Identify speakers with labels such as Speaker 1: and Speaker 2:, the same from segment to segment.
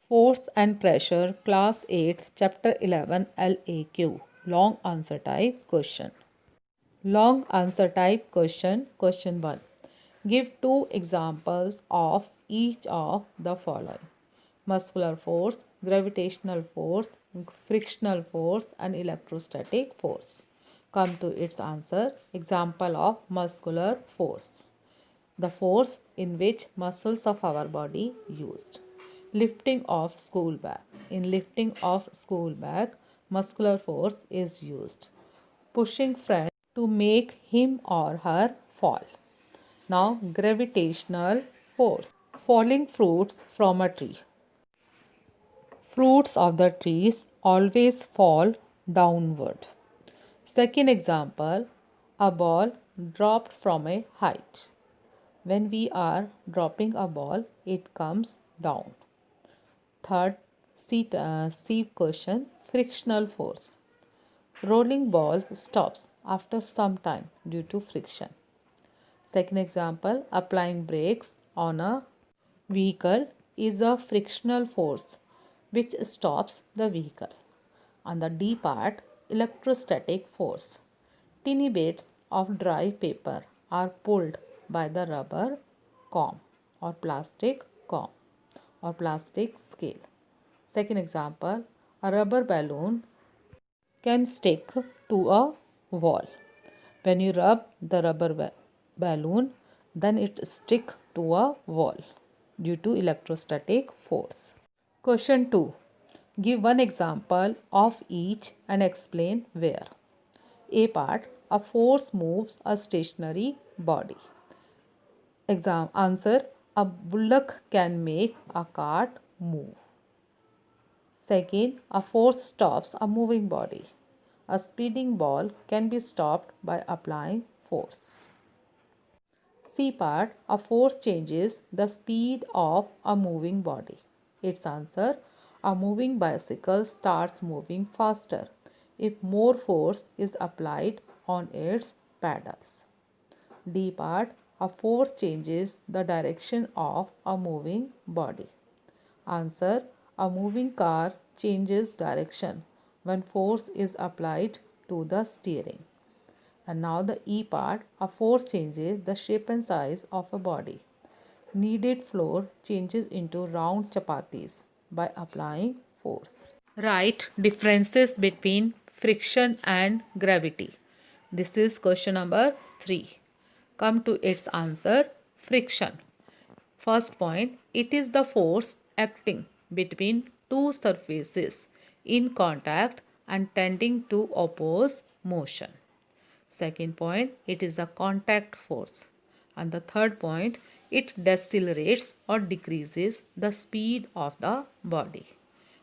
Speaker 1: Force and Pressure, Class 8, Chapter 11, LAQ. Long answer type question. Long answer type question. Question 1. Give two examples of each of the following: muscular force, gravitational force, frictional force, and electrostatic force. Come to its answer. Example of muscular force: the force in which muscles of our body used. Lifting of school bag. In lifting of school bag, muscular force is used. Pushing friend to make him or her fall. Now, gravitational force. Falling fruits from a tree. Fruits of the trees always fall downward. Second example, a ball dropped from a height. When we are dropping a ball, it comes down. Third, C question, frictional force. Rolling ball stops after some time due to friction. Second example, applying brakes on a vehicle is a frictional force which stops the vehicle. On the D part, electrostatic force. Tiny bits of dry paper are pulled by the rubber comb or plastic comb or plastic scale. Second example, a rubber balloon can stick to a wall. When you rub the rubber balloon, then it stick to a wall due to electrostatic force. Question 2. Give one example of each and explain where. A part, a force moves a stationary body. Answer, a bullock can make a cart move. Second, a force stops a moving body. A speeding ball can be stopped by applying force. C part, a force changes the speed of a moving body. Its answer, a moving bicycle starts moving faster if more force is applied on its pedals. D part, a force changes the direction of a moving body. Answer, a moving car changes direction when force is applied to the steering. And now the E part, a force changes the shape and size of a body. Kneaded flour changes into round chapatis by applying force. Write differences between friction and gravity. This is question number 3. Come to its answer. Friction. First point, it is the force acting between two surfaces in contact and tending to oppose motion. Second point, it is a contact force. And the third point, it decelerates or decreases the speed of the body.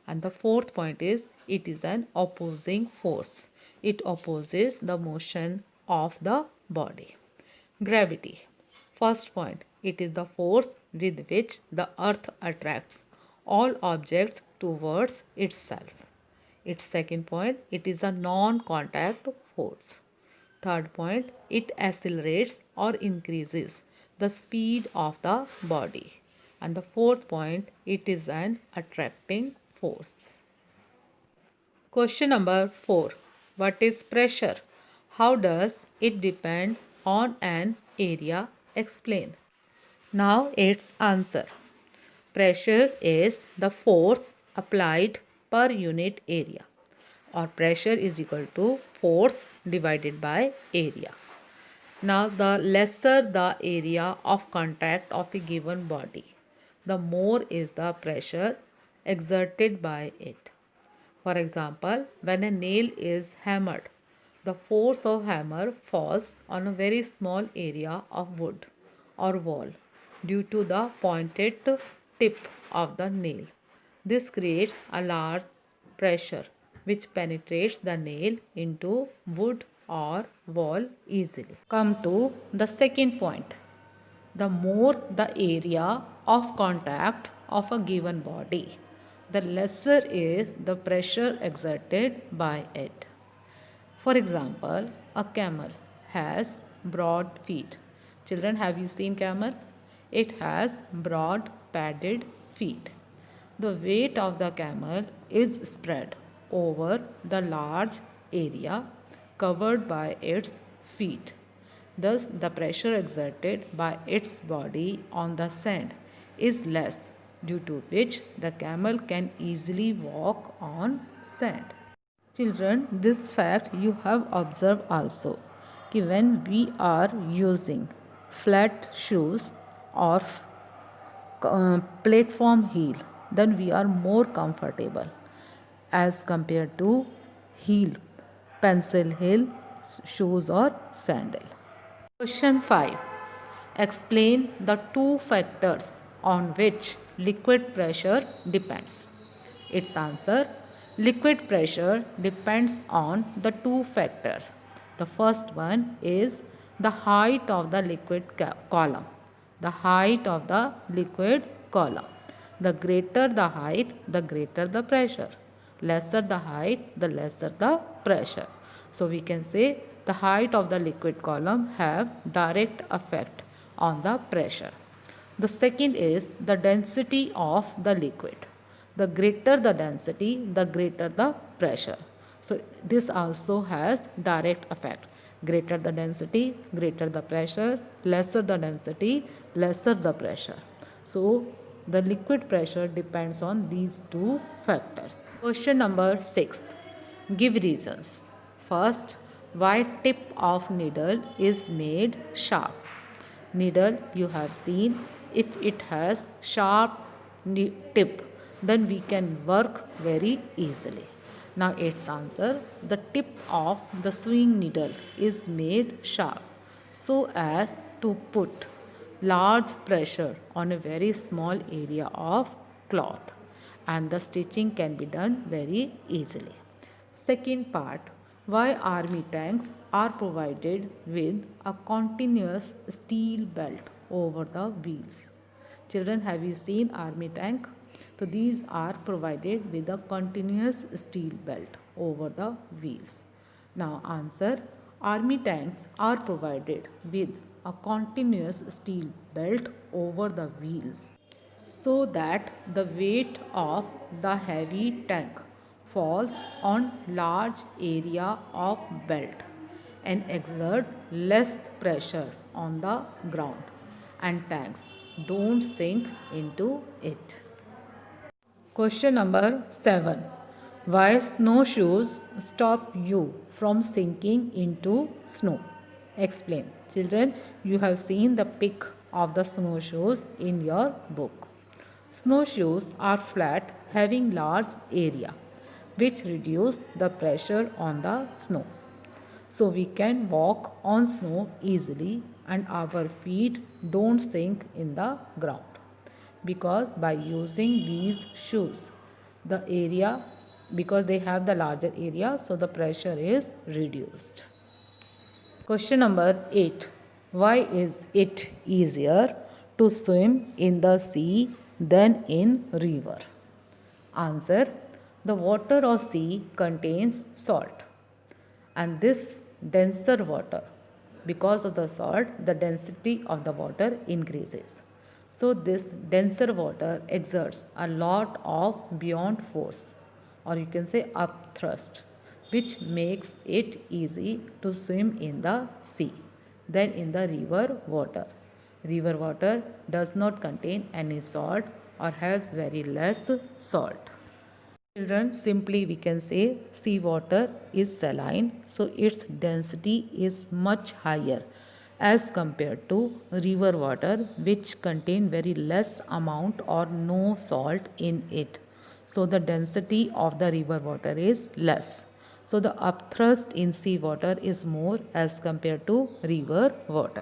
Speaker 1: And the fourth point is, it is an opposing force. It opposes the motion of the body. Gravity. First point, it is the force with which the earth attracts all objects towards itself. Its second point, it is a non-contact force. Third point, it accelerates or increases the speed of the body. And the fourth point, it is an attracting force. Question number 4. What is pressure? How does it depend on an area? Explain. Now its answer. Pressure is the force applied per unit area, or pressure is equal to force divided by area. Now the lesser the area of contact of a given body, the more is the pressure exerted by it. For example, when a nail is hammered, the force of hammer falls on a very small area of wood or wall due to the pointed tip of the nail. This creates a large pressure which penetrates the nail into wood or wall easily. Come to the second point. The more the area of contact of a given body, the lesser is the pressure exerted by it. For example, a camel has broad feet. Children, have you seen camel? It has broad padded feet. The weight of the camel is spread over the large area covered by its feet. Thus, the pressure exerted by its body on the sand is less, due to which the camel can easily walk on sand. Children, this fact you have observed also, कि when we are using flat shoes or platform heel, then we are more comfortable as compared to heel, pencil heel shoes or sandal. Question 5. Explain the two factors on which liquid pressure depends. Its answer: liquid pressure depends on the two factors. The first one is the height of the liquid column. The height of the liquid column. The greater the height, the greater the pressure. Lesser the height, the lesser the pressure. So we can say the height of the liquid column have direct effect on the pressure. The second is the density of the liquid. The greater the density, the greater the pressure. So this also has direct effect. Greater the density, greater the pressure. Lesser the density, lesser the pressure. So the liquid pressure depends on these two factors. Question number 6. Give reasons. First, why tip of needle is made sharp. Needle, you have seen, if it has sharp tip, then we can work very easily. Now its answer: the tip of the sewing needle is made sharp so as to put large pressure on a very small area of cloth, and the stitching can be done very easily. Second part: why army tanks are provided with a continuous steel belt over the wheels. Children, have you seen army tank? So these are provided with a continuous steel belt over the wheels. Now answer: army tanks are provided with a continuous steel belt over the wheels so that the weight of the heavy tank falls on large area of belt and exert less pressure on the ground, and tanks don't sink into it. Question number 7. Why snowshoes stop you from sinking into snow? Explain. Children, you have seen the pic of the snowshoes in your book. Snowshoes are flat, having large area, which reduce the pressure on the snow. So we can walk on snow easily and our feet don't sink in the ground, because by using these shoes, the area, because they have the larger area, so the pressure is reduced. Question number 8. Why is it easier to swim in the sea than in river? Answer: the water of sea contains salt, and this denser water, because of the salt, the density of the water increases. So this denser water exerts a lot of beyond force, or you can say upthrust, which makes it easy to swim in the sea than in the river water. River water does not contain any salt or has very less salt. Children, simply we can say sea water is saline, so its density is much higher as compared to river water, which contain very less amount or no salt in it. So the density of the river water is less. So the upthrust in sea water is more as compared to river water.